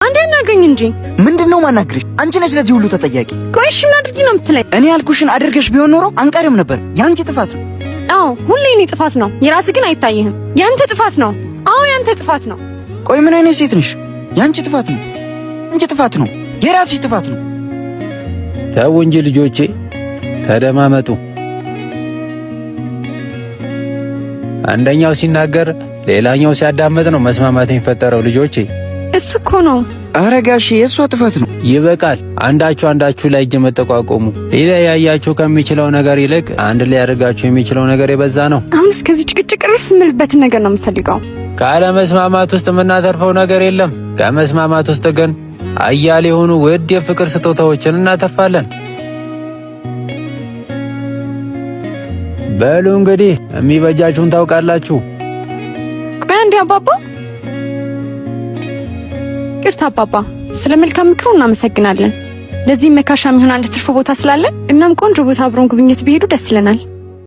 አንዴ አናግረኝ እንጂ። ምንድነው ማናግርሽ? አንቺ ነሽ ለዚህ ሁሉ ተጠያቂ። ቆይ እሺ ምን አድርጊ ነው የምትለኝ? እኔ ያልኩሽን አድርገሽ ቢሆን ኖሮ አንቀርም ነበር። ያንቺ ጥፋት ነው። አዎ ሁሌ እኔ ጥፋት ነው፣ የራስህ ግን አይታይህም። ያንተ ጥፋት ነው። አዎ ያንተ ጥፋት ነው። ቆይ ምን አይነት ሴት ነሽ? ያንቺ ጥፋት ነው። ያንቺ ጥፋት ነው። የራስሽ ጥፋት ነው። ተው እንጂ ልጆቼ ተደማመጡ። አንደኛው ሲናገር ሌላኛው ሲያዳምጥ ነው መስማማት የሚፈጠረው ልጆቼ። እሱ እኮ ነው። ኧረ ጋሼ የእሷ ጥፋት ነው። ይበቃል። አንዳችሁ ላይ እጅ መጠቋቆሙ ሊለያያችሁ ከሚችለው ነገር ይልቅ አንድ ላይ ያደርጋችሁ የሚችለው ነገር የበዛ ነው። አሁን እስከዚህ ጭቅጭቅ እርፍ የምልበትን ነገር ነው የምፈልገው። ካለ መስማማት ውስጥ የምናተርፈው ነገር የለም። ከመስማማት ውስጥ ግን አያሌ የሆኑ ውድ የፍቅር ስጦታዎችን እናተርፋለን። በሉ እንግዲህ የሚበጃችሁን ታውቃላችሁ። ቆይ አንዴ አባባ፣ ይቅርታ አባባ፣ ስለ መልካም ምክሩ እናመሰግናለን። ለዚህ መካሻ የሚሆን አንድ ትርፍ ቦታ ስላለን እናም ቆንጆ ቦታ አብሮን ጉብኝት ቢሄዱ ደስ ይለናል።